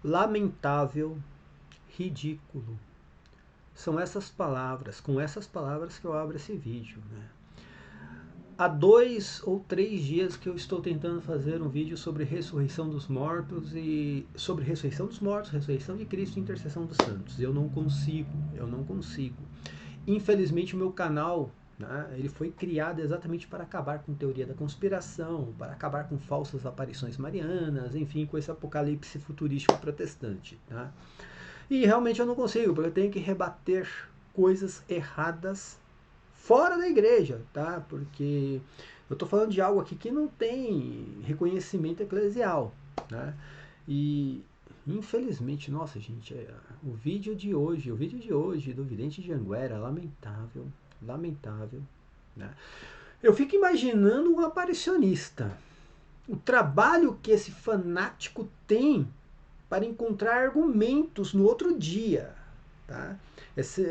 lamentável, ridículo. São essas palavras, com essas palavras que eu abro esse vídeo, né? Há 2 ou 3 dias que eu estou tentando fazer um vídeo sobre ressurreição dos mortos e sobre ressurreição dos mortos, ressurreição de Cristo e intercessão dos santos. Eu não consigo. Infelizmente o meu canal, né, ele foi criado exatamente para acabar com teoria da conspiração, para acabar com falsas aparições marianas, enfim, com esse apocalipse futurístico protestante. Tá? E realmente eu não consigo, porque eu tenho que rebater coisas erradas fora da igreja, tá? Porque eu estou falando de algo aqui que não tem reconhecimento eclesial, né? E infelizmente, nossa gente, o vídeo de hoje do vidente de Anguera, lamentável, lamentável, né? Eu fico imaginando um aparicionista, o trabalho que esse fanático tem para encontrar argumentos no outro dia, tá?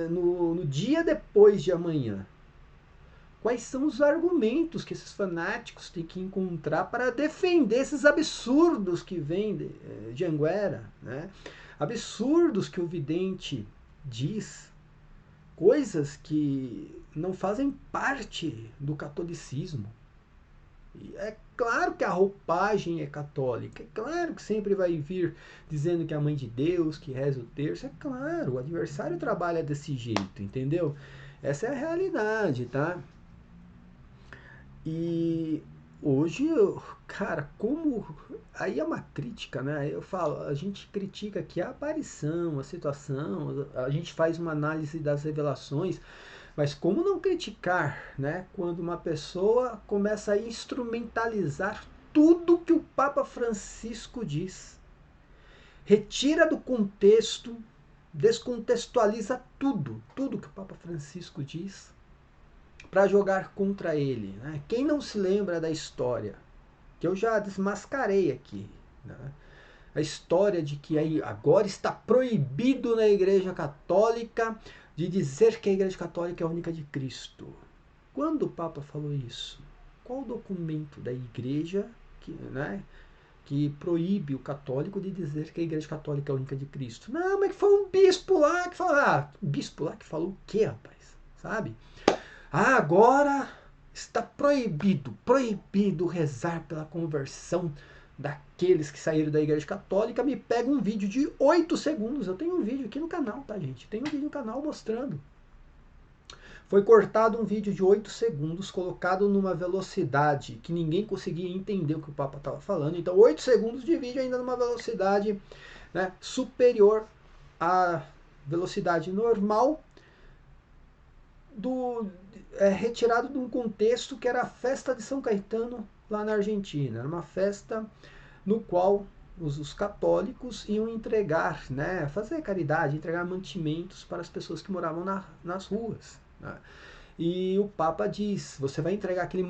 No dia depois de amanhã. Quais são os argumentos que esses fanáticos têm que encontrar para defender esses absurdos que vêm de Anguera, né? Absurdos que o vidente diz, coisas que não fazem parte do catolicismo. E é claro que a roupagem é católica, é claro que sempre vai vir dizendo que é a mãe de Deus, que reza o terço, é claro, o adversário trabalha desse jeito, entendeu? Essa é a realidade, tá? E hoje, cara, como. Aí é uma crítica, né? Eu falo, a gente critica aqui a aparição, a situação, a gente faz uma análise das revelações, mas como não criticar, né? Quando uma pessoa começa a instrumentalizar tudo que o Papa Francisco diz, retira do contexto, descontextualiza tudo que o Papa Francisco diz, para jogar contra ele. Né? Quem não se lembra da história, que eu já desmascarei aqui, né? A história de que aí agora está proibido na Igreja Católica de dizer que a Igreja Católica é a única de Cristo. Quando o Papa falou isso? Qual o documento da Igreja que, né, que proíbe o católico de dizer que a Igreja Católica é a única de Cristo? Não, mas que foi um bispo lá que falou. Ah, um bispo lá que falou o quê, rapaz? Sabe? Ah, agora está proibido rezar pela conversão daqueles que saíram da Igreja Católica. Me pega um vídeo de 8 segundos. Eu tenho um vídeo aqui no canal, tá, gente? Tem um vídeo no canal mostrando. Foi cortado um vídeo de 8 segundos, colocado numa velocidade que ninguém conseguia entender o que o Papa estava falando. Então, 8 segundos de vídeo ainda numa velocidade, né, superior à velocidade normal retirado de um contexto que era a festa de São Caetano lá na Argentina. Era uma festa no qual os católicos iam entregar, né, fazer caridade, entregar mantimentos para as pessoas que moravam nas ruas. Né? E o Papa diz: você vai entregar aquele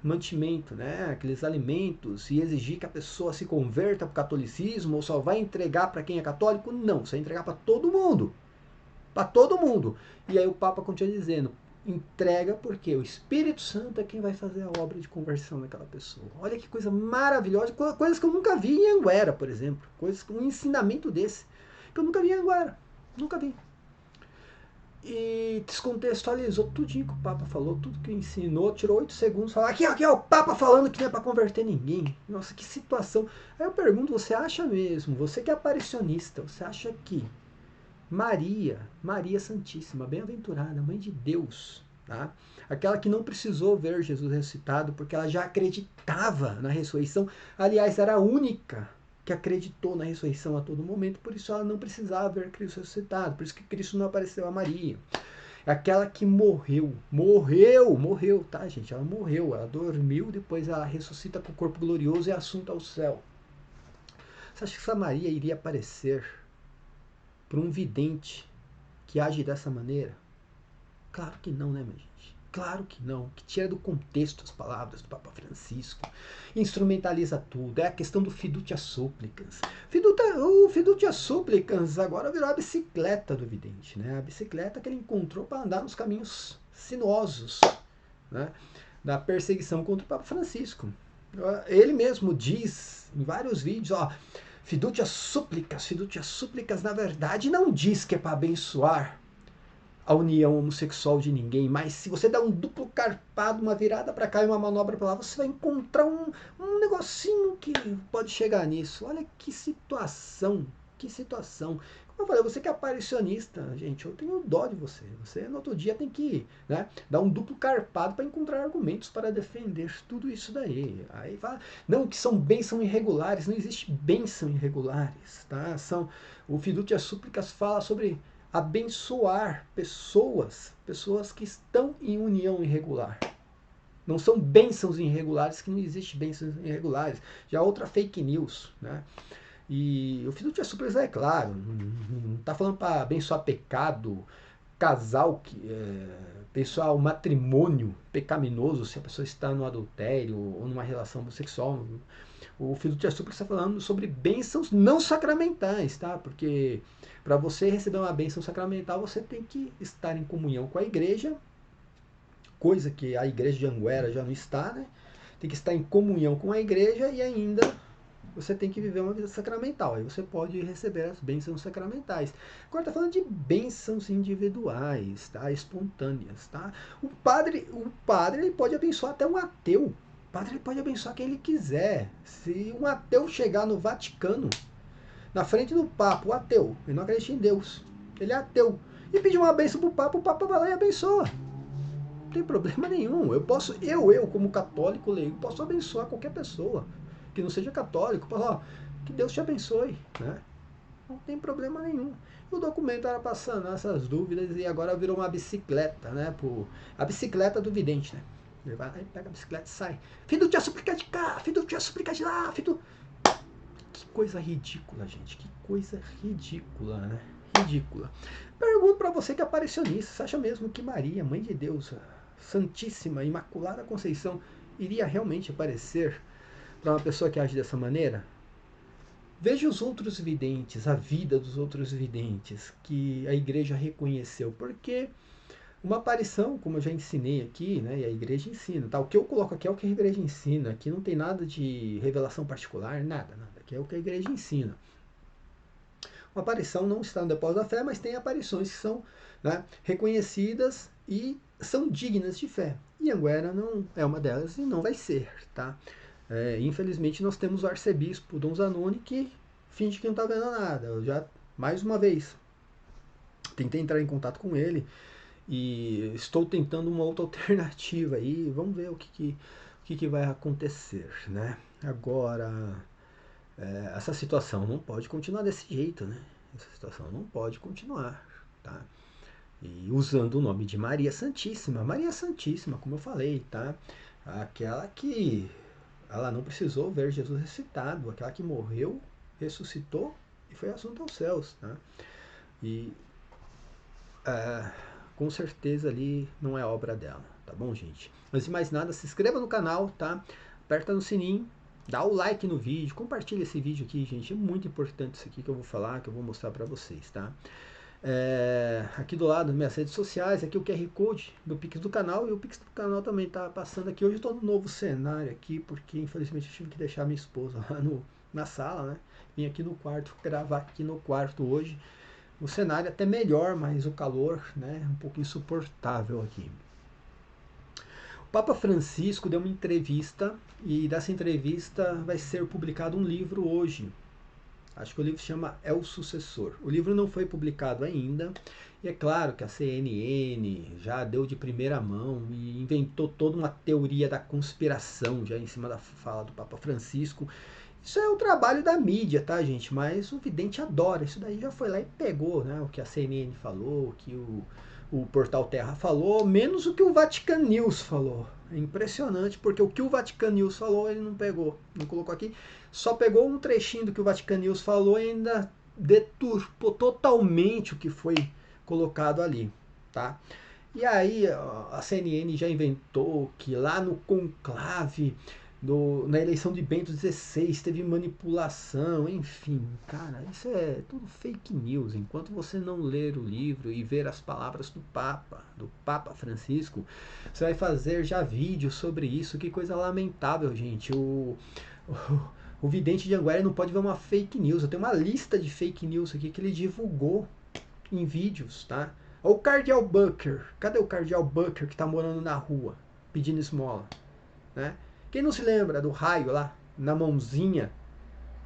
mantimento, né, aqueles alimentos, e exigir que a pessoa se converta para o catolicismo, ou só vai entregar para quem é católico? Não, você vai entregar para todo mundo. Para todo mundo. E aí o Papa continua dizendo: entrega porque o Espírito Santo é quem vai fazer a obra de conversão daquela pessoa. Olha que coisa maravilhosa, coisas que eu nunca vi em Anguera, por exemplo. Coisas com um ensinamento desse, que eu nunca vi em Anguera. Nunca vi. E descontextualizou tudinho que o Papa falou, tudo que ensinou, tirou 8 segundos, falou: aqui ó, o Papa falando que não é para converter ninguém. Nossa, que situação. Aí eu pergunto: você acha mesmo, você que é aparicionista, você acha que Maria Santíssima, bem-aventurada, Mãe de Deus, tá? Aquela que não precisou ver Jesus ressuscitado porque ela já acreditava na ressurreição, aliás, era a única que acreditou na ressurreição a todo momento, por isso ela não precisava ver Cristo ressuscitado, por isso que Cristo não apareceu a Maria. É aquela que morreu, tá, gente? Ela morreu, ela dormiu, depois ela ressuscita com o corpo glorioso e é assunta ao céu. Você acha que essa Maria iria aparecer para um vidente que age dessa maneira? Claro que não, né, minha gente? Claro que não. Que tira do contexto as palavras do Papa Francisco. Instrumentaliza tudo. É a questão do fiducia supplicans. O fiducia supplicans agora virou a bicicleta do vidente, né? A bicicleta que ele encontrou para andar nos caminhos sinuosos, né, da perseguição contra o Papa Francisco. Ele mesmo diz em vários vídeos, ó, Fiducia súplicas, na verdade, não diz que é para abençoar a união homossexual de ninguém, mas se você dá um duplo carpado, uma virada para cá e uma manobra para lá, você vai encontrar um negocinho que pode chegar nisso. Olha que situação, que situação. Como eu falei, você que é aparicionista, gente, eu tenho dó de você. Você no outro dia tem que, né, dar um duplo carpado para encontrar argumentos para defender tudo isso daí. Aí fala, não, que são bênçãos irregulares, não existe bênção irregulares, tá? O Fiducia Súplicas fala sobre abençoar pessoas que estão em união irregular. Não são bênçãos irregulares, que não existe bênçãos irregulares. Já outra fake news, né? E o Fiducia Súplicas é claro, não está falando para abençoar pecado, casal, abençoar o matrimônio pecaminoso, se a pessoa está no adultério ou numa relação homossexual. O Fiducia Súplicas está falando sobre bênçãos não sacramentais, tá? Porque para você receber uma bênção sacramental, você tem que estar em comunhão com a igreja, coisa que a igreja de Anguera já não está, né? Tem que estar em comunhão com a igreja e ainda você tem que viver uma vida sacramental. Aí você pode receber as bênçãos sacramentais. Agora está falando de bênçãos individuais, tá? Espontâneas, tá? O padre ele pode abençoar até um ateu. O padre ele pode abençoar quem ele quiser. Se um ateu chegar no Vaticano, na frente do Papa, o ateu, ele não acredita em Deus, ele é ateu, e pedir uma bênção pro Papa, o Papa vai lá e abençoa. Não tem problema nenhum. Eu como católico leigo, posso abençoar qualquer pessoa que não seja católico. Posso, que Deus te abençoe, né? Não tem problema nenhum. O documento era para sanar essas dúvidas e agora virou uma bicicleta, né? A bicicleta do vidente, né? Ele vai lá e pega a bicicleta e sai. Fiducia súplica de cá, Fiducia súplica de lá, Que coisa ridícula, gente. Que coisa ridícula, né? Ridícula. Pergunto para você que é aparicionista, você acha mesmo que Maria, Mãe de Deus, Santíssima, Imaculada Conceição, iria realmente aparecer para uma pessoa que age dessa maneira? Veja os outros videntes, a vida dos outros videntes que a igreja reconheceu, porque uma aparição, como eu já ensinei aqui, né, e a igreja ensina, tá? O que eu coloco aqui é o que a igreja ensina, aqui não tem nada de revelação particular, nada, aqui é o que a igreja ensina. Uma aparição não está no depósito da fé, mas tem aparições que são, né, reconhecidas e são dignas de fé. E Anguera não é uma delas e não vai ser, tá? Infelizmente nós temos o arcebispo Dom Zanoni que finge que não está vendo nada. Eu já, mais uma vez, tentei entrar em contato com ele e estou tentando uma outra alternativa aí. Vamos ver o que vai acontecer, né? Agora, essa situação não pode continuar desse jeito, né? Essa situação não pode continuar, tá? E usando o nome de Maria Santíssima, como eu falei, tá? Aquela que ela não precisou ver Jesus ressuscitado, aquela que morreu, ressuscitou e foi assunto aos céus, tá? E com certeza ali não é obra dela, tá bom, gente? Antes de mais nada, se inscreva no canal, tá? Aperta no sininho, dá o like no vídeo, compartilha esse vídeo aqui, gente. É muito importante isso aqui que eu vou falar, que eu vou mostrar pra vocês, tá? Aqui do lado, minhas redes sociais, aqui o QR Code do Pix do canal, e o Pix do canal também tá passando aqui. Hoje eu tô no novo cenário aqui, porque infelizmente eu tive que deixar minha esposa lá na sala, né? Vim aqui no quarto, gravar aqui no quarto hoje. O cenário é até melhor, mas o calor, né, um pouco insuportável aqui. O Papa Francisco deu uma entrevista, e dessa entrevista vai ser publicado um livro hoje. Acho que o livro se chama É o Sucessor. O livro não foi publicado ainda, e é claro que a CNN já deu de primeira mão e inventou toda uma teoria da conspiração já em cima da fala do Papa Francisco. Isso é o trabalho da mídia, tá, gente? Mas o vidente adora. Isso daí já foi lá e pegou, né? O que a CNN falou, o que o Portal Terra falou, menos o que o Vatican News falou. É impressionante, porque o que o Vatican News falou, ele não pegou, não colocou aqui. Só pegou um trechinho do que o Vatican News falou e ainda deturpou totalmente o que foi colocado ali, tá? E aí a CNN já inventou que lá no conclave, na eleição de Bento XVI, teve manipulação, enfim, cara, isso é tudo fake news. Enquanto você não ler o livro e ver as palavras do Papa Francisco, você vai fazer já vídeo sobre isso. Que coisa lamentável, gente. O vidente de Anguera não pode ver uma fake news. Eu tenho uma lista de fake news aqui que ele divulgou em vídeos, tá? O Cardeal Bucker. Cadê o Cardeal Bucker que tá morando na rua pedindo esmola? Né? Quem não se lembra do raio lá, na mãozinha,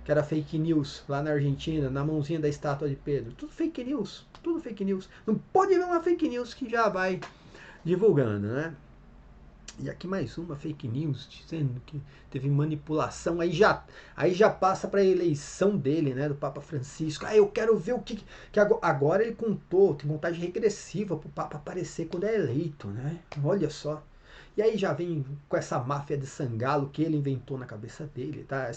que era fake news lá na Argentina, na mãozinha da estátua de Pedro? Tudo fake news, tudo fake news. Não pode ver uma fake news que já vai divulgando, né? E aqui mais uma fake news dizendo que teve manipulação. Aí já passa para a eleição dele, né, do Papa Francisco. Eu quero ver o que agora ele contou, tem contagem regressiva para o Papa aparecer quando é eleito, né? Olha só. E aí já vem com essa máfia de Sangalo que ele inventou na cabeça dele, tá?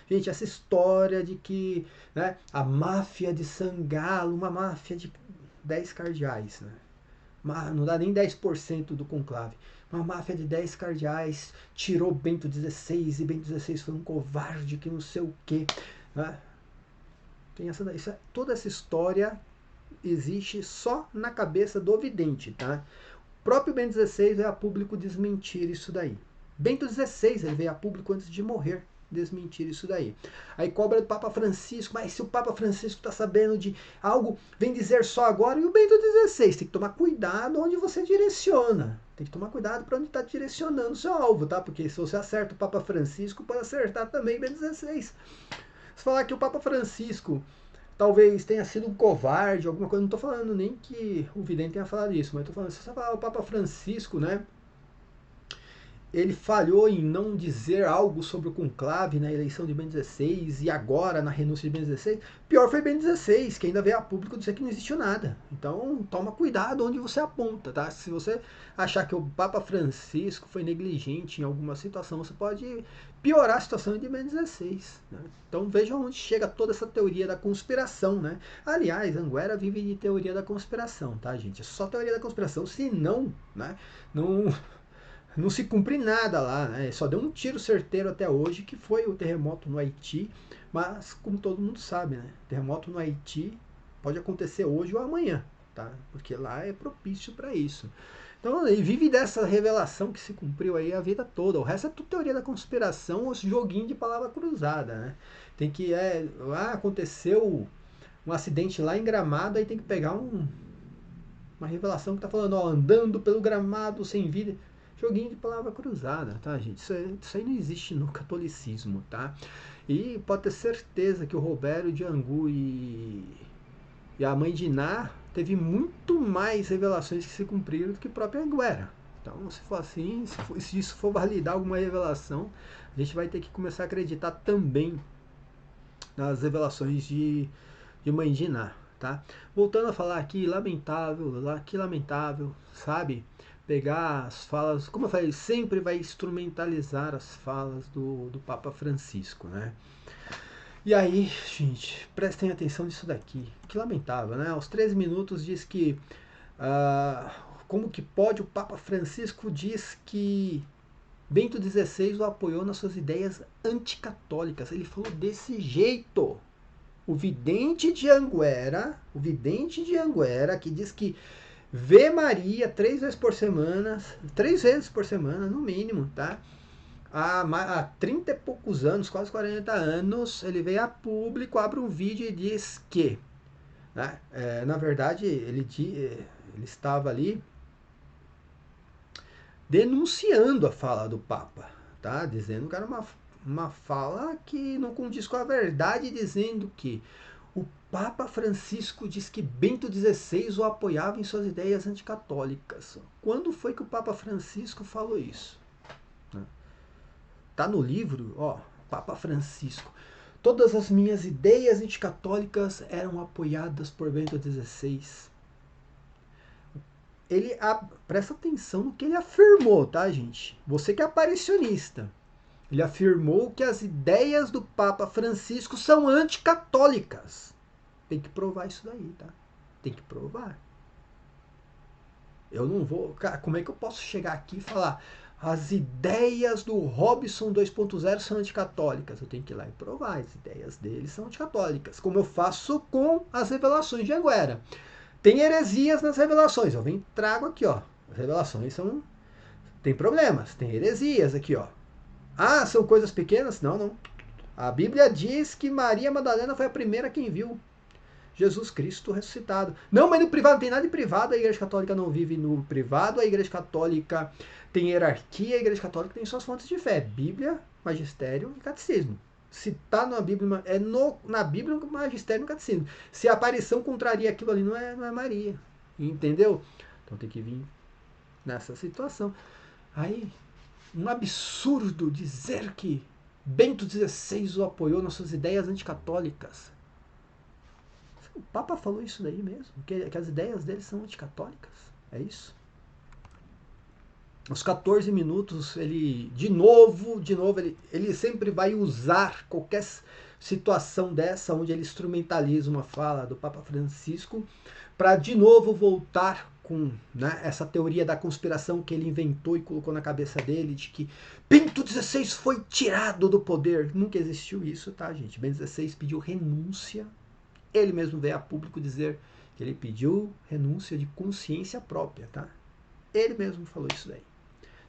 Gente, essa história de que, né, a máfia de Sangalo, uma máfia de 10 cardeais, né? Não dá nem 10% do conclave. Uma máfia de 10 cardeais tirou Bento XVI e Bento XVI foi um covarde que não sei o quê. Né? Toda essa história existe só na cabeça do vidente. Tá? O próprio Bento XVI veio a público desmentir isso daí. Bento XVI ele veio a público antes de morrer desmentir isso daí. Aí cobra do Papa Francisco, mas se o Papa Francisco está sabendo de algo, vem dizer só agora, e o Bento XVI, tem que tomar cuidado onde você direciona. Tem que tomar cuidado para onde está direcionando o seu alvo, tá? Porque se você acerta o Papa Francisco, pode acertar também o Bento XVI. Se falar que o Papa Francisco talvez tenha sido um covarde, alguma coisa, não estou falando nem que o vidente tenha falado isso, mas estou falando, se você falar o Papa Francisco, né? Ele falhou em não dizer algo sobre o conclave na eleição de Bento XVI e agora na renúncia de Bento XVI. Pior foi Bento XVI, que ainda veio a público dizer que não existiu nada. Então toma cuidado onde você aponta, tá? Se você achar que o Papa Francisco foi negligente em alguma situação, você pode piorar a situação de Bento XVI. Né? Então veja onde chega toda essa teoria da conspiração, né? Aliás, Anguera vive de teoria da conspiração, tá, gente? É só teoria da conspiração, se não, né? Não se cumpre nada lá, né? Só deu um tiro certeiro até hoje, que foi o terremoto no Haiti, mas como todo mundo sabe, né? Terremoto no Haiti pode acontecer hoje ou amanhã, tá? Porque lá é propício para isso. Então ele vive dessa revelação que se cumpriu aí a vida toda. O resto é tudo teoria da conspiração, os joguinhos de palavra cruzada, né? Tem que aconteceu um acidente lá em Gramado, aí tem que pegar uma revelação que tá falando, ó, andando pelo gramado sem vida. Joguinho de palavra cruzada, tá, gente? Isso aí não existe no catolicismo, tá? E pode ter certeza que o Robério de Angu e a mãe de Iná teve muito mais revelações que se cumpriram do que a própria Anguera. Então, se for assim, se isso for validar alguma revelação, a gente vai ter que começar a acreditar também nas revelações de mãe de Iná, tá? Voltando a falar aqui, lamentável, sabe? Pegar as falas, como eu falei, sempre vai instrumentalizar as falas do Papa Francisco, né? E aí, gente, prestem atenção nisso daqui, que lamentável, né? Aos 13 minutos diz que, como que pode, o Papa Francisco diz que Bento XVI o apoiou nas suas ideias anticatólicas. Ele falou desse jeito. O vidente de Anguera, que diz que vê Maria 3 vezes por semana, no mínimo, tá? Há 30 e poucos anos, quase 40 anos, ele veio a público, abre um vídeo e diz que, né, na verdade, ele estava ali denunciando a fala do Papa, tá? Dizendo que era uma fala que não condiz com a verdade, dizendo que o Papa Francisco diz que Bento XVI o apoiava em suas ideias anticatólicas. Quando foi que o Papa Francisco falou isso? Tá no livro, ó, Papa Francisco. Todas as minhas ideias anticatólicas eram apoiadas por Bento XVI. Presta atenção no que ele afirmou, tá, gente? Você que é aparicionista. Ele afirmou que as ideias do Papa Francisco são anticatólicas. Tem que provar isso daí, tá? Tem que provar. Eu não vou... Cara, como é que eu posso chegar aqui e falar as ideias do Robson 2.0 são anticatólicas? Eu tenho que ir lá e provar. As ideias dele são anticatólicas. Como eu faço com as revelações de Anguera. Tem heresias nas revelações. Eu venho trago aqui, ó. As revelações são... Tem problemas. Tem heresias aqui, ó. São coisas pequenas? Não. A Bíblia diz que Maria Madalena foi a primeira quem viu Jesus Cristo ressuscitado. Não, mas no privado não tem nada de privado, a Igreja Católica não vive no privado, a Igreja Católica tem hierarquia, a Igreja Católica tem suas fontes de fé, Bíblia, magistério e catecismo. Se está na Bíblia, na Bíblia, no magistério e no catecismo. Se a aparição contraria aquilo ali, não é Maria. Entendeu? Então tem que vir nessa situação. Aí, um absurdo dizer que Bento XVI o apoiou nas suas ideias anticatólicas. O Papa falou isso daí mesmo, que as ideias dele são anticatólicas. É isso? Aos 14 minutos, ele, de novo, ele sempre vai usar qualquer situação dessa, onde ele instrumentaliza uma fala do Papa Francisco, para de novo voltar com, né, essa teoria da conspiração que ele inventou e colocou na cabeça dele, de que Bento XVI foi tirado do poder. Nunca existiu isso, tá, gente? Bento XVI pediu renúncia. Ele mesmo veio a público dizer que ele pediu renúncia de consciência própria, tá? Ele mesmo falou isso daí.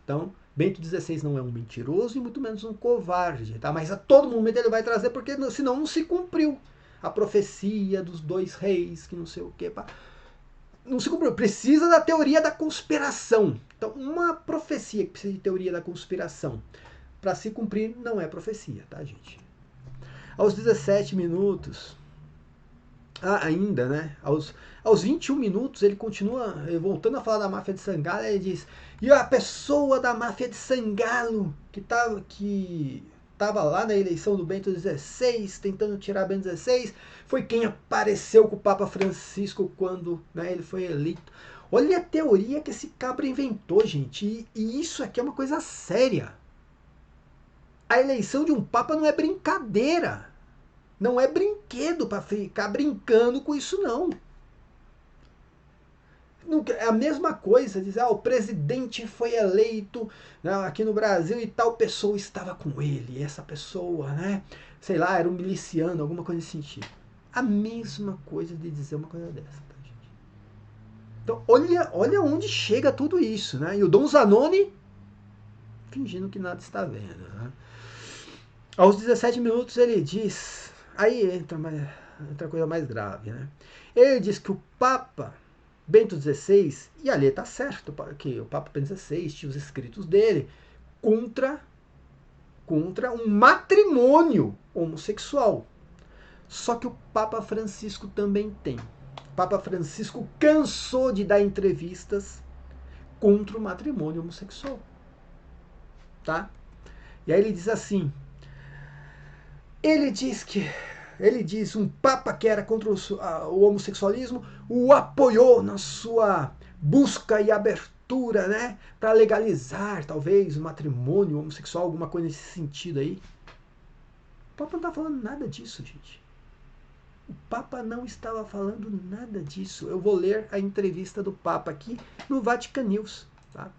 Então, Bento XVI não é um mentiroso e muito menos um covarde, tá? Mas a todo momento ele vai trazer, porque senão não se cumpriu a profecia dos 2 reis, que não sei o quê. Não se cumpriu. Precisa da teoria da conspiração. Então, uma profecia que precisa de teoria da conspiração para se cumprir não é profecia, tá, gente? Aos 17 minutos... ainda, né? Aos 21 minutos, ele continua voltando a falar da máfia de Sangalo. Ele diz: e a pessoa da máfia de Sangalo que tava lá na eleição do Bento XVI, tentando tirar Bento XVI, foi quem apareceu com o Papa Francisco quando, né, ele foi eleito. Olha a teoria que esse cabra inventou, gente. E isso aqui é uma coisa séria. A eleição de um Papa não é brincadeira. Não é brinquedo para ficar brincando com isso, não. É a mesma coisa, dizer, o presidente foi eleito, né, aqui no Brasil e tal pessoa estava com ele. E essa pessoa, né, sei lá, era um miliciano, alguma coisa nesse sentido. A mesma coisa de dizer uma coisa dessa, tá, gente? Então, olha onde chega tudo isso, né? E o Dom Zanoni fingindo que nada está vendo, né? Aos 17 minutos ele diz... Aí entra outra coisa mais grave, né? Ele diz que o Papa Bento XVI, e ali está certo, que o Papa Bento XVI tinha os escritos dele contra um matrimônio homossexual. Só que o Papa Francisco também tem. O Papa Francisco cansou de dar entrevistas contra o matrimônio homossexual. Tá? E aí ele diz assim... Ele diz um papa que era contra o homossexualismo o apoiou na sua busca e abertura, né, para legalizar talvez o matrimônio homossexual, alguma coisa nesse sentido aí. O Papa não está falando nada disso, gente. O Papa não estava falando nada disso. Eu vou ler a entrevista do Papa aqui no Vatican News, tá?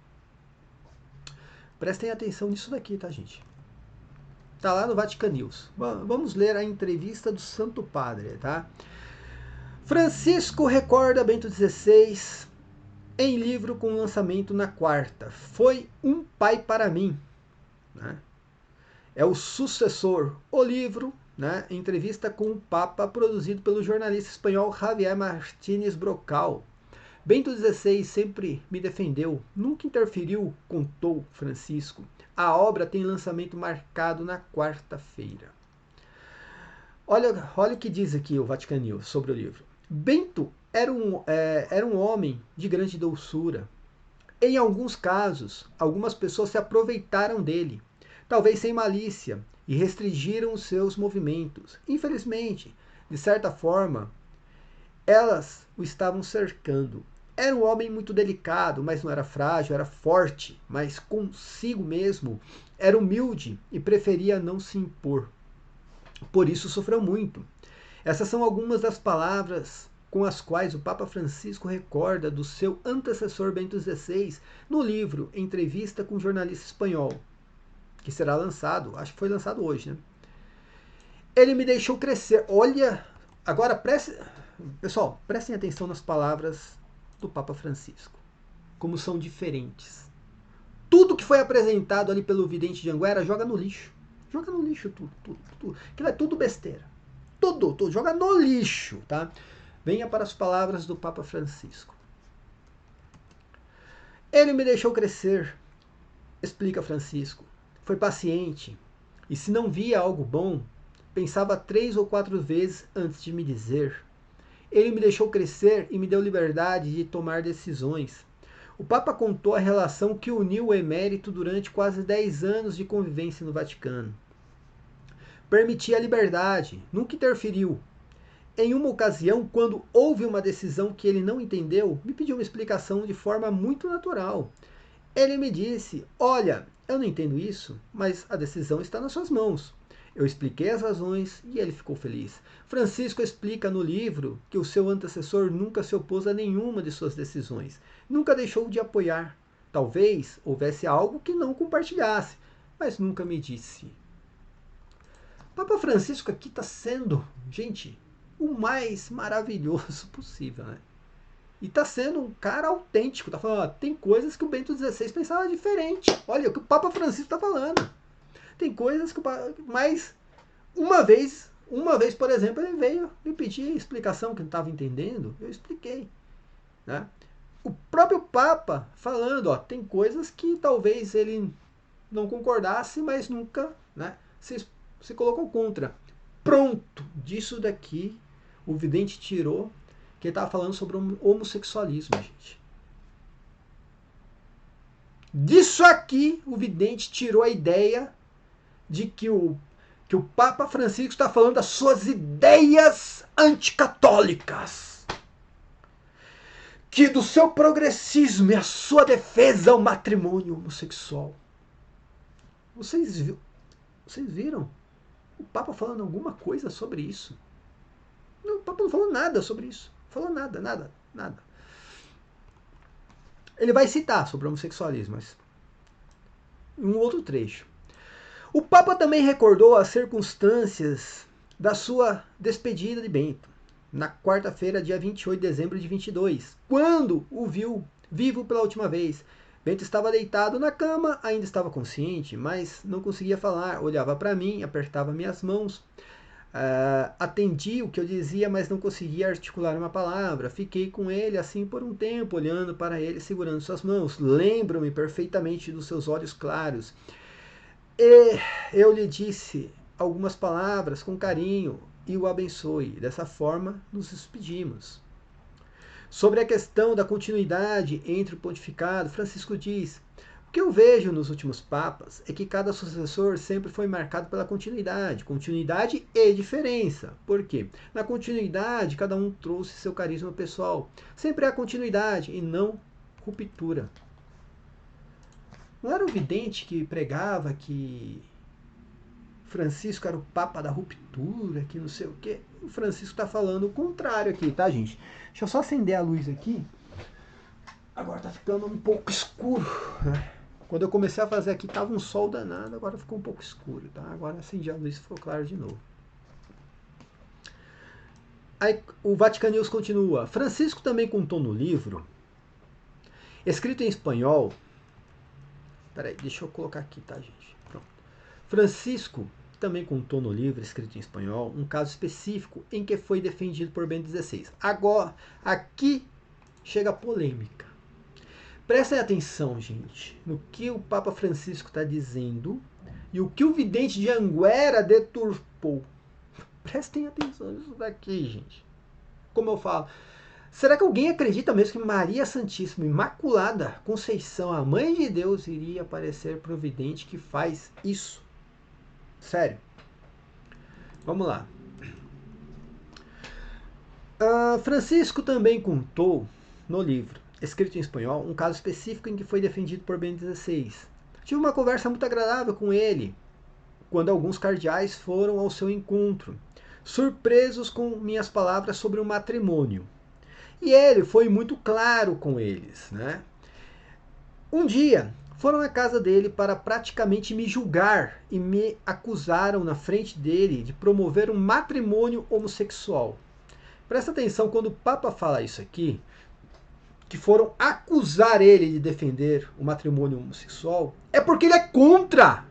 Prestem atenção nisso daqui, tá, gente? Está lá no Vatican News. Vamos ler a entrevista do Santo Padre, tá? Francisco recorda Bento XVI em livro com lançamento na quarta. Foi um pai para mim, né? É o sucessor. O livro, né? Entrevista com o Papa, produzido pelo jornalista espanhol Javier Martínez Brocal. Bento XVI sempre me defendeu, nunca interferiu, contou Francisco. A obra tem lançamento marcado na quarta-feira. Olha o que diz aqui o Vatican News sobre o livro. Bento era um homem de grande doçura. Em alguns casos, algumas pessoas se aproveitaram dele, talvez sem malícia, e restringiram os seus movimentos. Infelizmente, de certa forma, elas o estavam cercando. Era um homem muito delicado, mas não era frágil, era forte, mas consigo mesmo. Era humilde e preferia não se impor. Por isso sofreu muito. Essas são algumas das palavras com as quais o Papa Francisco recorda do seu antecessor Bento XVI no livro Entrevista com um Jornalista Espanhol, que será lançado, acho que foi lançado hoje, né? Ele me deixou crescer. Olha, agora pessoal, prestem atenção nas palavras do Papa Francisco, como são diferentes. Tudo que foi apresentado ali pelo vidente de Anguera joga no lixo. Joga no lixo tudo. Aquilo é tudo besteira. Tudo. Joga no lixo, tá? Venha para as palavras do Papa Francisco. Ele me deixou crescer, explica Francisco. Foi paciente. E se não via algo bom, pensava 3 ou 4 vezes antes de me dizer. Ele me deixou crescer e me deu liberdade de tomar decisões. O Papa contou a relação que uniu o emérito durante quase 10 anos de convivência no Vaticano. Permitia a liberdade, nunca interferiu. Em uma ocasião, quando houve uma decisão que ele não entendeu, me pediu uma explicação de forma muito natural. Ele me disse: olha, eu não entendo isso, mas a decisão está nas suas mãos. Eu expliquei as razões e ele ficou feliz. Francisco explica no livro que o seu antecessor nunca se opôs a nenhuma de suas decisões, nunca deixou de apoiar. Talvez houvesse algo que não compartilhasse, mas nunca me disse. Papa Francisco aqui está sendo, gente, o mais maravilhoso possível, né? E está sendo um cara autêntico. Está falando, ó, tem coisas que o Bento XVI pensava diferente. Olha o que o Papa Francisco está falando. Tem coisas que o Papa... Mas, uma vez, por exemplo, ele veio me pedir explicação que não estava entendendo. Eu expliquei. Né? O próprio Papa falando, ó, tem coisas que talvez ele não concordasse, mas nunca, né, se colocou contra. Pronto, disso daqui o vidente tirou que ele estava falando sobre o homossexualismo, gente. Disso aqui o vidente tirou a ideia de que o Papa Francisco está falando das suas ideias anticatólicas. Que do seu progressismo e a sua defesa ao matrimônio homossexual. Vocês viram o Papa falando alguma coisa sobre isso? Não, o Papa não falou nada sobre isso. Falou nada. Ele vai citar sobre o homossexualismo, mas em um outro trecho. O Papa também recordou as circunstâncias da sua despedida de Bento, na quarta-feira, dia 28 de dezembro de 22, quando o viu vivo pela última vez. Bento estava deitado na cama, ainda estava consciente, mas não conseguia falar. Olhava para mim, apertava minhas mãos. Atendi o que eu dizia, mas não conseguia articular uma palavra. Fiquei com ele assim por um tempo, olhando para ele, segurando suas mãos. Lembro-me perfeitamente dos seus olhos claros. E eu lhe disse algumas palavras com carinho e o abençoe. Dessa forma, nos despedimos. Sobre a questão da continuidade entre o pontificado, Francisco diz: o que eu vejo nos últimos papas é que cada sucessor sempre foi marcado pela continuidade e diferença. Por quê? Na continuidade, cada um trouxe seu carisma pessoal. Sempre há continuidade e não ruptura. Não era o vidente que pregava que Francisco era o papa da ruptura, que não sei o quê? O Francisco está falando o contrário aqui, tá, gente? Deixa eu só acender a luz aqui. Agora tá ficando um pouco escuro, né? Quando eu comecei a fazer aqui, tava um sol danado, agora ficou um pouco escuro, tá? Agora acendi a luz e ficou claro de novo. Aí o Vatican News continua. Francisco também contou no livro, escrito em espanhol. Peraí, deixa eu colocar aqui, tá, gente? Pronto. Francisco também contou no livro, escrito em espanhol, um caso específico em que foi defendido por Bento XVI. Agora, aqui chega a polêmica. Prestem atenção, gente, no que o Papa Francisco está dizendo e o que o vidente de Anguera deturpou. Prestem atenção nisso daqui, gente. Como eu falo, será que alguém acredita mesmo que Maria Santíssima, Imaculada Conceição, a Mãe de Deus, iria aparecer para o vidente que faz isso? Sério. Vamos lá. Francisco também contou no livro, escrito em espanhol, um caso específico em que foi defendido por Bento XVI. Tive uma conversa muito agradável com ele, quando alguns cardeais foram ao seu encontro, surpresos com minhas palavras sobre o matrimônio. E ele foi muito claro com eles, né? Um dia, foram à casa dele para praticamente me julgar e me acusaram na frente dele de promover um matrimônio homossexual. Presta atenção quando o Papa fala isso aqui, que foram acusar ele de defender o matrimônio homossexual, é porque ele é contra.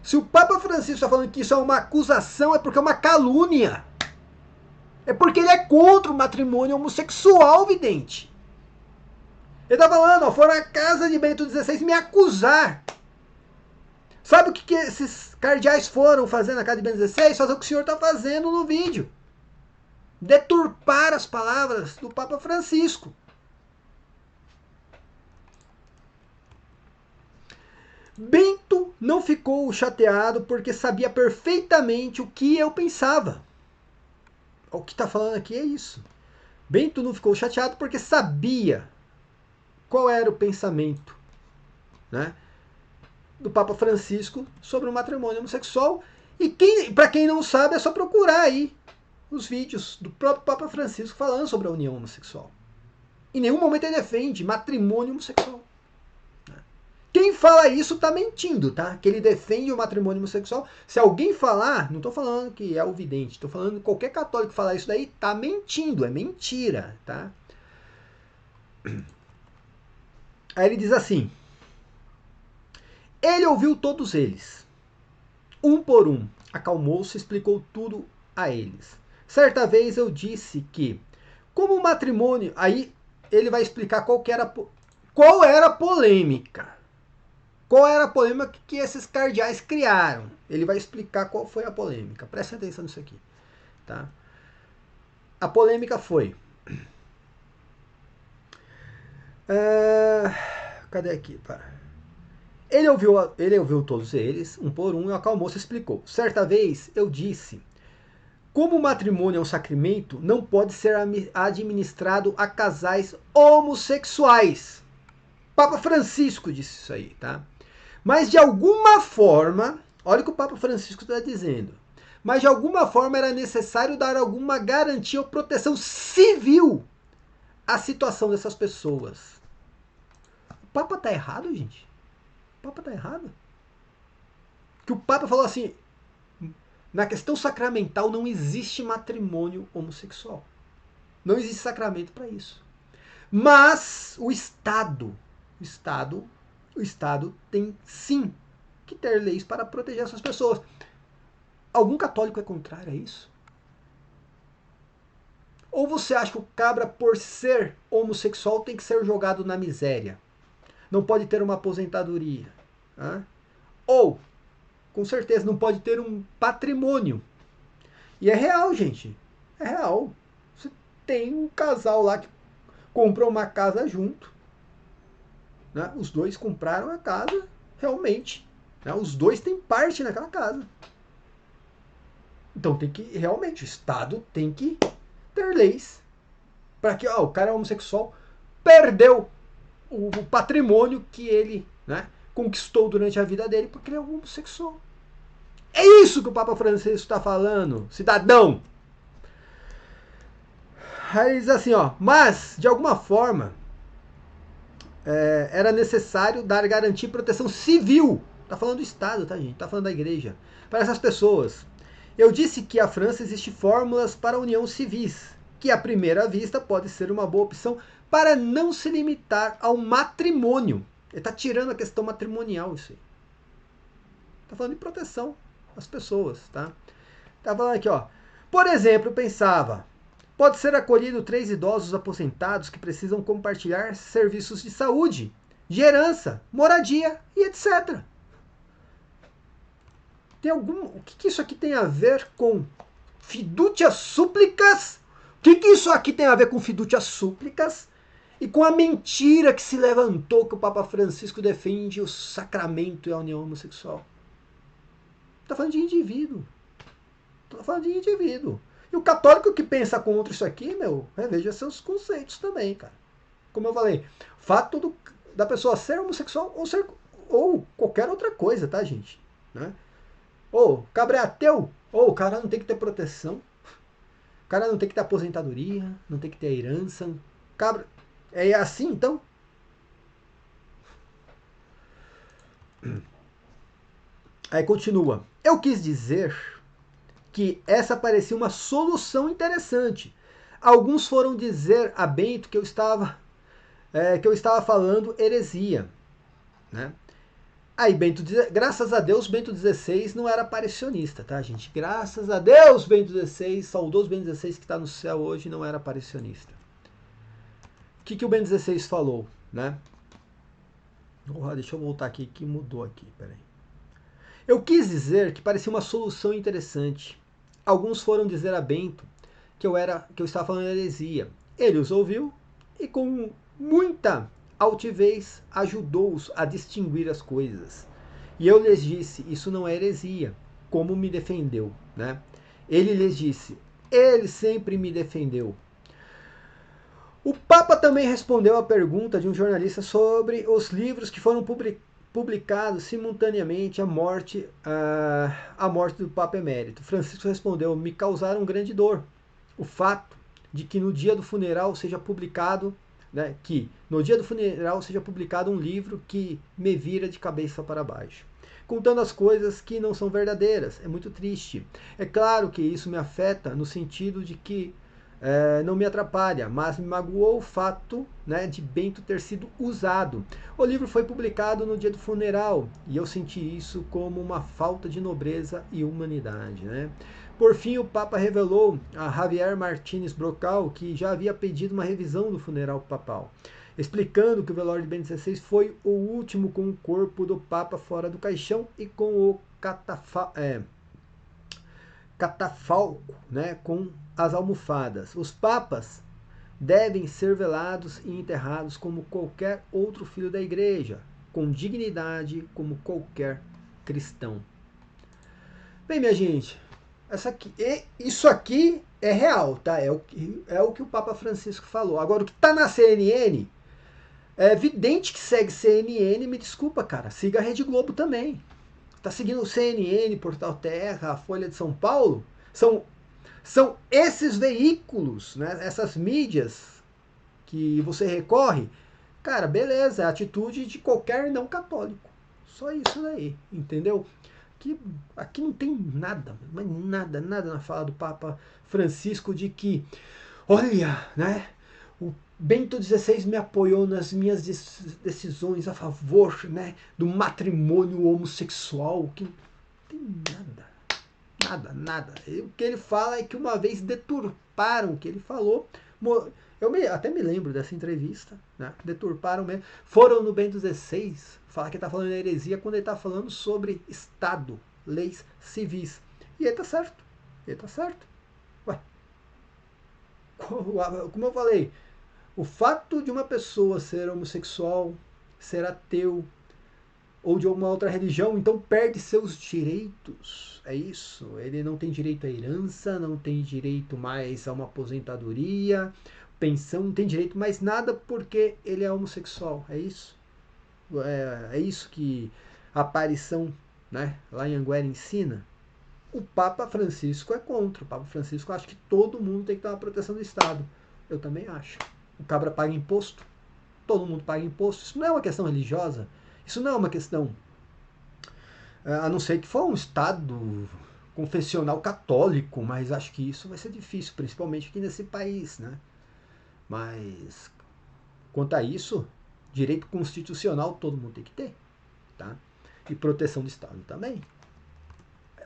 Se o Papa Francisco está falando que isso é uma acusação, é porque é uma calúnia. É porque ele é contra o matrimônio homossexual, vidente. Ele está falando, ó, foram à casa de Bento XVI me acusar. Sabe o que esses cardeais foram fazer na casa de Bento XVI? Fazer o que o senhor está fazendo no vídeo. Deturpar as palavras do Papa Francisco. Bento não ficou chateado porque sabia perfeitamente o que eu pensava. O que está falando aqui é isso. Bento não ficou chateado porque sabia qual era o pensamento, né, do Papa Francisco sobre o matrimônio homossexual. E para quem não sabe, é só procurar aí os vídeos do próprio Papa Francisco falando sobre a união homossexual. Em nenhum momento ele defende matrimônio homossexual. Quem fala isso está mentindo, tá? Que ele defende o matrimônio homossexual. Se alguém falar, não estou falando que é o vidente, estou falando que qualquer católico que falar isso daí está mentindo, é mentira, tá? Aí ele diz assim: ele ouviu todos eles, um por um, acalmou-se e explicou tudo a eles. Certa vez eu disse que, como o matrimônio, aí ele vai explicar qual era a polêmica. Qual era a polêmica que esses cardeais criaram? Ele vai explicar qual foi a polêmica. Presta atenção nisso aqui. Tá? A polêmica foi... cadê aqui? Ele ouviu todos eles, um por um, e acalmou-se e explicou. Certa vez eu disse, como o matrimônio é um sacramento, não pode ser administrado a casais homossexuais. Papa Francisco disse isso aí, tá? Mas de alguma forma, olha o que o Papa Francisco está dizendo, mas de alguma forma era necessário dar alguma garantia ou proteção civil à situação dessas pessoas. O Papa está errado, gente? O Papa está errado? Que o Papa falou assim, na questão sacramental não existe matrimônio homossexual. Não existe sacramento para isso. Mas o Estado tem sim que ter leis para proteger essas pessoas. Algum católico é contrário a isso? Ou você acha que o cabra, por ser homossexual, tem que ser jogado na miséria? Não pode ter uma aposentadoria? Hein? Ou, com certeza, não pode ter um patrimônio? E é real, gente. É real. Você tem um casal lá que comprou uma casa junto. Né? Os dois compraram a casa, realmente. Né? Os dois têm parte naquela casa. Então tem que, realmente, o Estado tem que ter leis para que o cara é homossexual, perdeu o patrimônio que ele, né, conquistou durante a vida dele porque ele é homossexual. É isso que o Papa Francisco está falando, cidadão. Aí ele diz assim, mas, de alguma forma, era necessário dar garantia e proteção civil. Está falando do Estado, tá, gente? Está falando da igreja. Para essas pessoas. Eu disse que a França existe fórmulas para união civis, que à primeira vista pode ser uma boa opção para não se limitar ao matrimônio. Ele está tirando a questão matrimonial, isso aí. Está falando de proteção às pessoas, tá? Está falando aqui, Por exemplo, eu pensava, pode ser acolhido 3 idosos aposentados que precisam compartilhar serviços de saúde, de herança, moradia e etc. O que isso aqui tem a ver com fiducia súplicas? O que isso aqui tem a ver com fiducia súplicas? E com a mentira que se levantou que o Papa Francisco defende o sacramento e a união homossexual? Está falando de indivíduo. Está falando de indivíduo. E o católico que pensa contra isso aqui, reveja seus conceitos também, cara. Como eu falei, fato da pessoa ser homossexual ou qualquer outra coisa, tá, gente? Né? Ou cabra é ateu, ou o cara não tem que ter proteção, o cara não tem que ter aposentadoria, não tem que ter herança. Cabra é assim, então? Aí continua. Eu quis dizer que essa parecia uma solução interessante. Alguns foram dizer a Bento que eu estava falando heresia, né? Aí, graças a Deus, Bento XVI não era aparicionista, tá, gente? Graças a Deus, Bento XVI, saudoso Bento XVI que está no céu hoje, não era aparicionista. O que o Bento XVI falou, né? Deixa eu voltar aqui, que mudou aqui, peraí. Eu quis dizer que parecia uma solução interessante. Alguns foram dizer a Bento que eu estava falando heresia. Ele os ouviu e com muita altivez ajudou-os a distinguir as coisas. E eu lhes disse, isso não é heresia, como me defendeu, né? Ele lhes disse, ele sempre me defendeu. O Papa também respondeu à pergunta de um jornalista sobre os livros que foram publicados simultaneamente à morte do Papa Emérito. Francisco respondeu, me causaram grande dor o fato de que no dia do funeral seja publicado, né, um livro que me vira de cabeça para baixo, contando as coisas que não são verdadeiras. É muito triste. É claro que isso me afeta no sentido de que não me atrapalha, mas me magoou o fato, né, de Bento ter sido usado. O livro foi publicado no dia do funeral e eu senti isso como uma falta de nobreza e humanidade, né? Por fim, o Papa revelou a Javier Martínez Brocal que já havia pedido uma revisão do funeral papal, explicando que o velório de Bento XVI foi o último com o corpo do Papa fora do caixão e com o catafalco, né, com as almofadas. Os papas devem ser velados e enterrados como qualquer outro filho da igreja, com dignidade como qualquer cristão. Bem, minha gente, isso aqui é real, tá? É o que o Papa Francisco falou. Agora, o que está na CNN, é evidente que segue CNN, me desculpa, cara, siga a Rede Globo também. Tá seguindo o CNN, Portal Terra, a Folha de São Paulo? São esses veículos, né, essas mídias que você recorre. Cara, beleza, é a atitude de qualquer não católico. Só isso daí, entendeu? Aqui não tem nada, mas nada na fala do Papa Francisco de que, olha, né, o Bento XVI me apoiou nas minhas decisões a favor, né, do matrimônio homossexual. Que não tem nada. O que ele fala é que uma vez deturparam o que ele falou. Até me lembro dessa entrevista, né? Deturparam mesmo. Foram no Bento XVI falar que ele está falando heresia quando ele está falando sobre Estado, leis civis. E ele está certo. Ué. Como eu falei, o fato de uma pessoa ser homossexual, ser ateu ou de alguma outra religião, então perde seus direitos. É isso. Ele não tem direito à herança, não tem direito mais a uma aposentadoria, pensão, não tem direito mais nada porque ele é homossexual. É isso. É isso que a aparição, né, lá em Anguera ensina. O Papa Francisco é contra. O Papa Francisco acha que todo mundo tem que ter uma proteção do Estado. Eu também acho. O cabra paga imposto. Todo mundo paga imposto. Isso não é uma questão religiosa. Isso não é uma questão, a não ser que for um Estado confessional católico, mas acho que isso vai ser difícil, principalmente aqui nesse país, né? Mas, quanto a isso, direito constitucional todo mundo tem que ter, tá? E proteção do Estado também.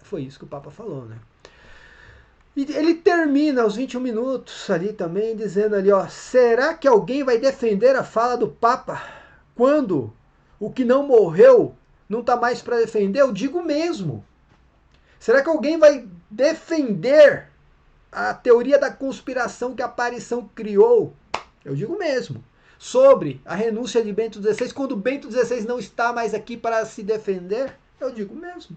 Foi isso que o Papa falou, né? E ele termina aos 21 minutos ali também, dizendo ali, ó, será que alguém vai defender a fala do Papa quando o que não morreu não está mais para defender? Eu digo mesmo. Será que alguém vai defender a teoria da conspiração que a aparição criou? Eu digo mesmo. Sobre a renúncia de Bento XVI, quando Bento XVI não está mais aqui para se defender? Eu digo mesmo.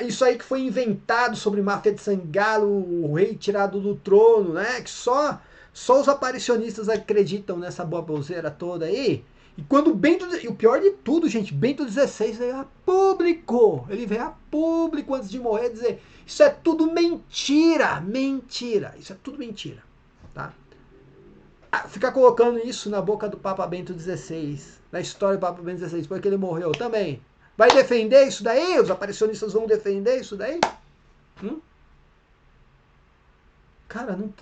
Isso aí que foi inventado sobre Máfia de Sangalo, o rei tirado do trono, né? Que só os aparicionistas acreditam nessa baboseira toda aí. E quando e o pior de tudo, gente, Bento XVI veio a público. Ele veio a público antes de morrer dizer: isso é tudo mentira, isso é tudo mentira, tá? Ficar colocando isso na boca do Papa Bento XVI, na história do Papa Bento XVI, depois que ele morreu também. Vai defender isso daí? Os aparicionistas vão defender isso daí? Cara, não.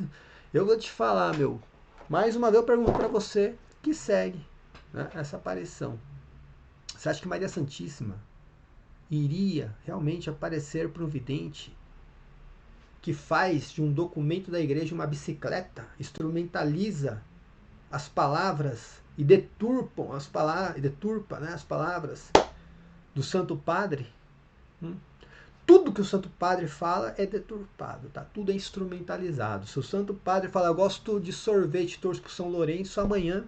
Eu vou te falar, meu. Mais uma vez eu pergunto pra você que segue, né, essa aparição. Você acha que Maria Santíssima iria realmente aparecer para um vidente que faz de um documento da igreja uma bicicleta, instrumentaliza as palavras e deturpa as palavras do Santo Padre? Tudo que o Santo Padre fala é deturpado, tá? Tudo é instrumentalizado. Se o Santo Padre fala, eu gosto de sorvete, torço pro São Lourenço, amanhã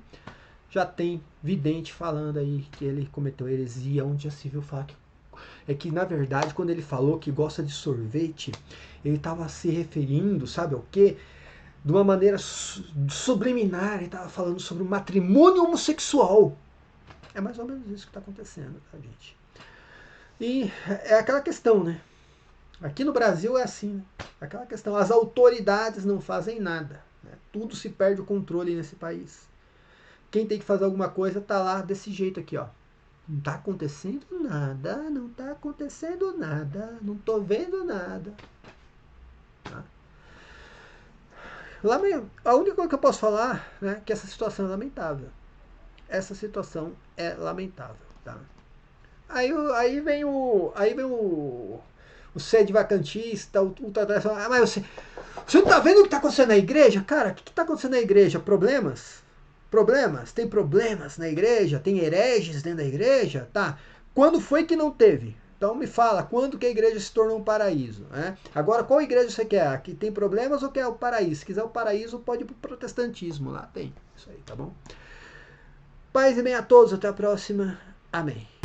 já tem vidente falando aí que ele cometeu heresia. Onde já se viu falar que... É que, na verdade, quando ele falou que gosta de sorvete, ele estava se referindo, sabe ao quê? De uma maneira subliminar, ele estava falando sobre o matrimônio homossexual. É mais ou menos isso que está acontecendo, tá, gente? E é aquela questão, né? Aqui no Brasil é assim, né? Aquela questão, as autoridades não fazem nada, né? Tudo se perde o controle nesse país. Quem tem que fazer alguma coisa tá lá desse jeito aqui, ó. Não tá acontecendo nada, não tá acontecendo nada, não tô vendo nada. Tá? A única coisa que eu posso falar, né, é que essa situação é lamentável. Essa situação é lamentável, tá? Aí vem o sede vacantista, o ultratradicional. Ah, mas você não tá vendo o que tá acontecendo na igreja? Cara, o que tá acontecendo na igreja? Problemas? Problemas? Tem problemas na igreja? Tem hereges dentro da igreja? Tá. Quando foi que não teve? Então me fala, quando que a igreja se tornou um paraíso? Né? Agora, qual igreja você quer? A que tem problemas ou quer o paraíso? Se quiser o paraíso, pode ir pro protestantismo. Lá tem. Isso aí, tá bom? Paz e bem a todos. Até a próxima. Amém.